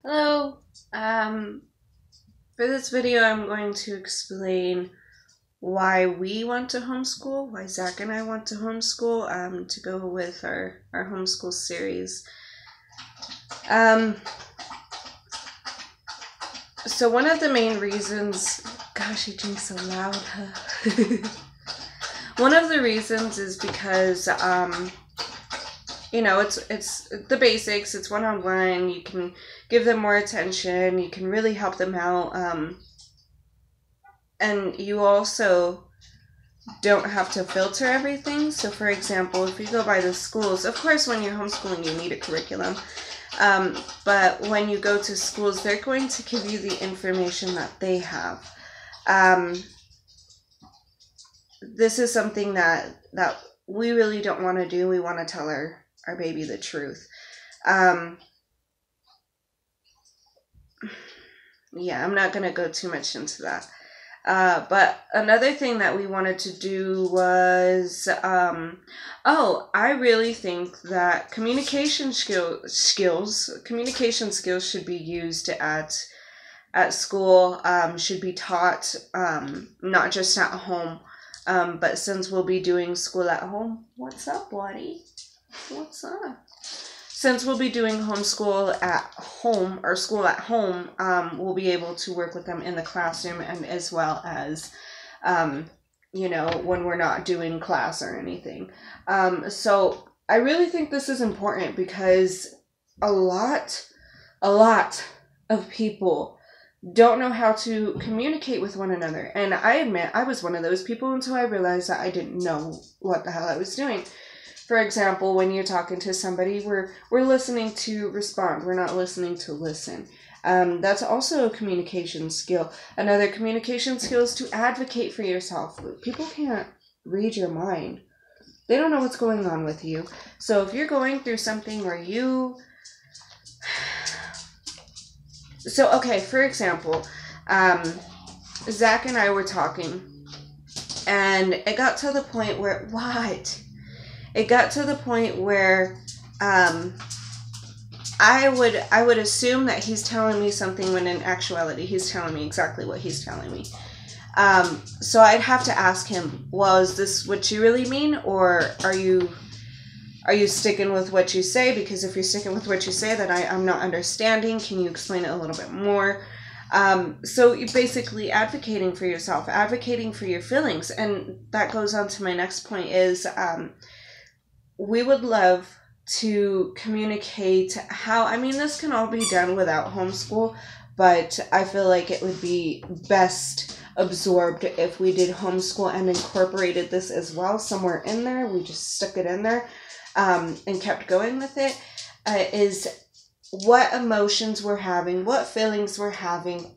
Hello. For this video, I'm going to explain why we want to homeschool, why Zach and I want to homeschool, to go with our homeschool series. So one of the main reasons, gosh, he drinks so loud. One of the reasons is because, it's the basics. It's one-on-one. You can give them more attention. You can really help them out. And you also don't have to filter everything. So, for example, if you go by the schools, of course, when you're homeschooling, you need a curriculum. But when you go to schools, they're going to give you the information that they have. This is something that we really don't want to do. We want to tell our baby the truth. Yeah, I'm not going to go too much into that. But another thing that we wanted to do was, I really think that communication skills should be used at school, should be taught, not just at home. But since we'll be doing school at home, what's up, buddy? What's up? Since we'll be doing homeschool at home or school at home, we'll be able to work with them in the classroom and as well as, when we're not doing class or anything. So I really think this is important because a lot of people don't know how to communicate with one another. And I admit I was one of those people until I realized that I didn't know what the hell I was doing. For example, when you're talking to somebody, we're listening to respond. We're not listening to listen. That's also a communication skill. Another communication skill is to advocate for yourself. People can't read your mind. They don't know what's going on with you. So if you're going through something where for example, Zach and I were talking, and it got to the point where, It got to the point where I would assume that he's telling me something when in actuality he's telling me exactly what he's telling me. So I'd have to ask him, well, is this what you really mean, or are you sticking with what you say? Because if you're sticking with what you say, then I'm not understanding. Can you explain it a little bit more? So you're basically advocating for yourself, advocating for your feelings. And that goes on to my next point is, we would love to communicate this can all be done without homeschool, but I feel like it would be best absorbed if we did homeschool and incorporated this as well somewhere in there. We just stuck it in there and kept going with it. Is what emotions we're having, what feelings we're having,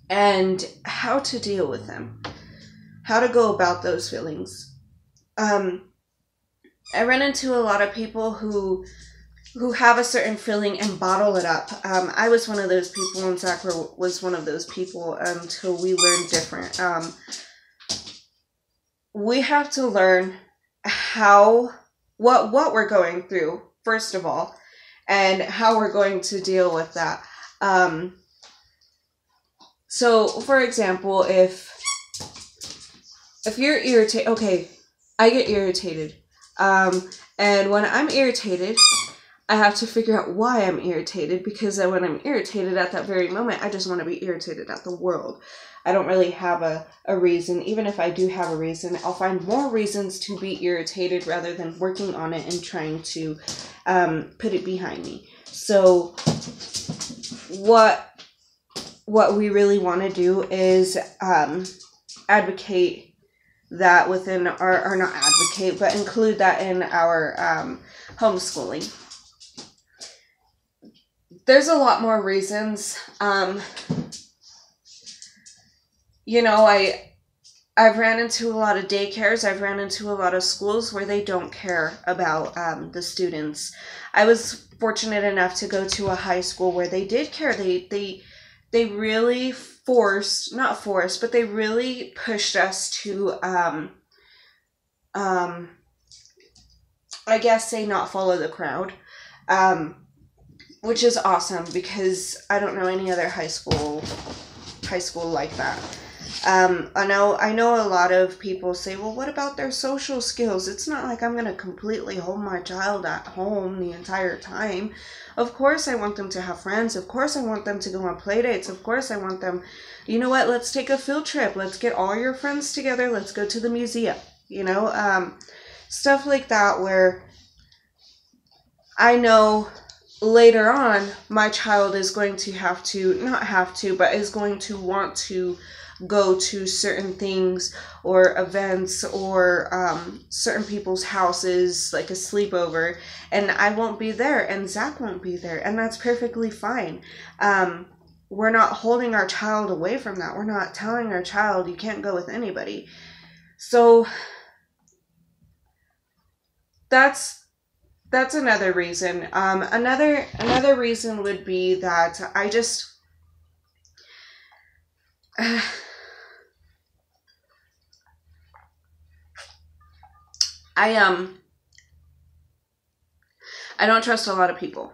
and how to deal with them, how to go about those feelings. I run into a lot of people who have a certain feeling and bottle it up. I was one of those people, and Zach was one of those people until we learned different. We have to learn what we're going through, first of all, and how we're going to deal with that. So, for example, if you're irritated, okay, I get irritated. And when I'm irritated, I have to figure out why I'm irritated, because when I'm irritated at that very moment, I just want to be irritated at the world. I don't really have a reason. Even if I do have a reason, I'll find more reasons to be irritated rather than working on it and trying to put it behind me. So what we really want to do is advocate that within or not advocate, but include that in our homeschooling. There's a lot more reasons. I've ran into a lot of daycares. I've ran into a lot of schools where they don't care about the students. I was fortunate enough to go to a high school where they did care. They really they really pushed us to, I guess, say not follow the crowd. which is awesome because I don't know any other high school like that. I know a lot of people say, well, what about their social skills? It's not like I'm going to completely hold my child at home the entire time. Of course I want them to have friends. Of course I want them to go on play dates. Of course I want them, you know what, let's take a field trip. Let's get all your friends together. Let's go to the museum. Stuff like that, where I know later on my child is going to is going to want to go to certain things or events or certain people's houses, like a sleepover, and I won't be there and Zach won't be there, and that's perfectly fine. We're not holding our child away from that. We're not telling our child you can't go with anybody. So that's another reason. Another reason would be that I just I don't trust a lot of people.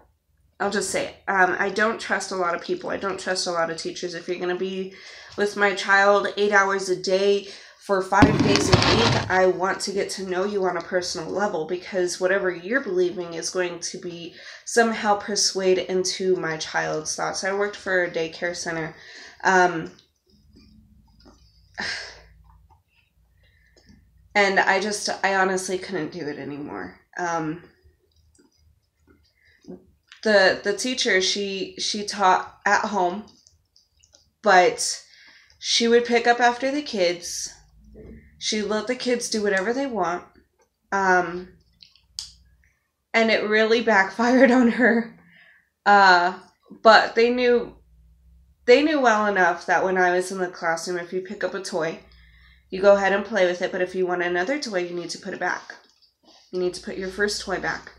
I'll just say it. I don't trust a lot of people. I don't trust a lot of teachers. If you're going to be with my child 8 hours a day for 5 days a week, I want to get to know you on a personal level, because whatever you're believing is going to be somehow persuade into my child's thoughts. I worked for a daycare center. And I honestly couldn't do it anymore. The teacher, she taught at home, but she would pick up after the kids. She let the kids do whatever they want. And it really backfired on her. But they knew well enough that when I was in the classroom, if you pick up a toy, you go ahead and play with it, but if you want another toy, you need to put it back. You need to put your first toy back.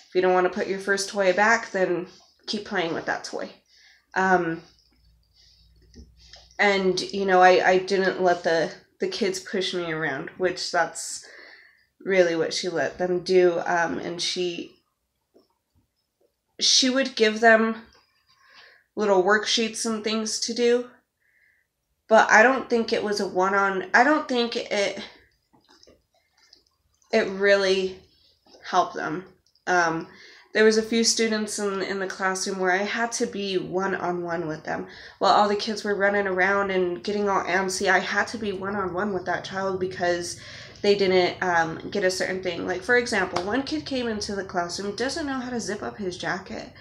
If you don't want to put your first toy back, then keep playing with that toy. And, I didn't let the kids push me around, which that's really what she let them do. And she would give them little worksheets and things to do, but I don't think it was I don't think it really helped them. There was a few students in the classroom where I had to be one-on-one with them. While all the kids were running around and getting all antsy, I had to be one-on-one with that child because they didn't get a certain thing. Like, for example, one kid came into the classroom, doesn't know how to zip up his jacket.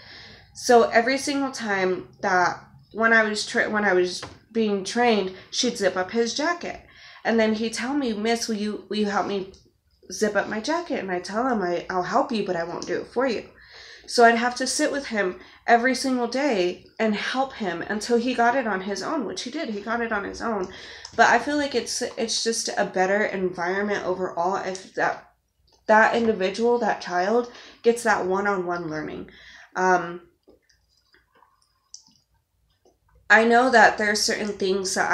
So every single time that when I was being trained, she'd zip up his jacket. And then he'd tell me, Miss, will you help me zip up my jacket? And I tell him, I'll help you, but I won't do it for you. So I'd have to sit with him every single day and help him until he got it on his own, which he did. He got it on his own. But I feel like it's just a better environment overall if that individual, that child, gets that one-on-one learning. I know that there are certain things that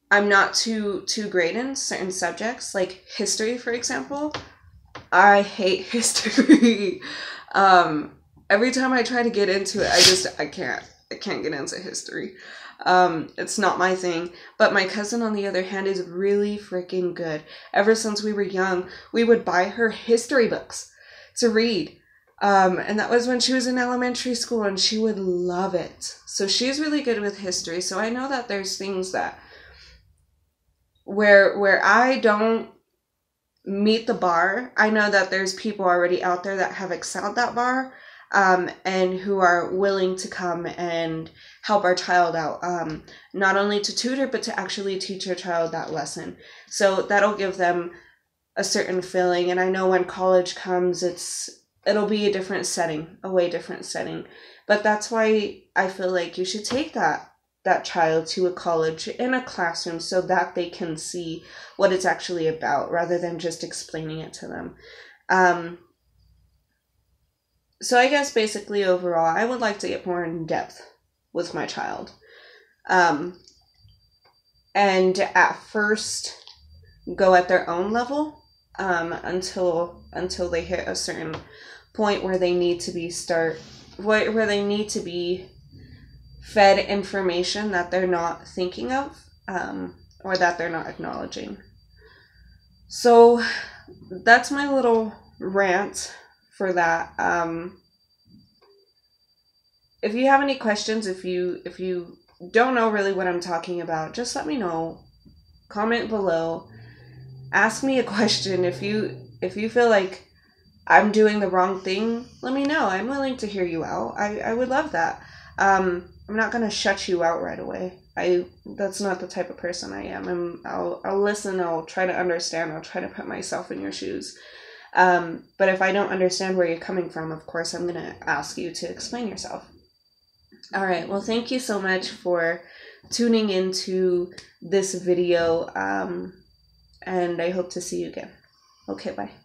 I'm not too great in certain subjects, like history, for example. I hate history. Every time I try to get into it, I can't get into history. It's not my thing. But my cousin, on the other hand, is really freaking good. Ever since we were young, we would buy her history books to read. And that was when she was in elementary school, and she would love it. So she's really good with history. So I know that there's things that where I don't meet the bar, I know that there's people already out there that have excelled that bar, and who are willing to come and help our child out, not only to tutor, but to actually teach our child that lesson. So that'll give them a certain feeling. And I know when college comes, it'll be a different setting, a way different setting. But that's why I feel like you should take that child to a college in a classroom so that they can see what it's actually about rather than just explaining it to them. So I guess basically overall, I would like to get more in depth with my child. And at first go at their own level, until they hit a certain point where they need to be where they need to be fed information that they're not thinking of, or that they're not acknowledging. So that's my little rant for that. If you have any questions, if you don't know really what I'm talking about, just let me know. Comment below. Ask me a question. If you feel like I'm doing the wrong thing, let me know. I'm willing to hear you out. I would love that. I'm not gonna shut you out right away. That's not the type of person I am. I'll listen. I'll try to understand. I'll try to put myself in your shoes. But if I don't understand where you're coming from, of course, I'm gonna ask you to explain yourself. All right. Well, thank you so much for tuning into this video. And I hope to see you again. Okay, bye.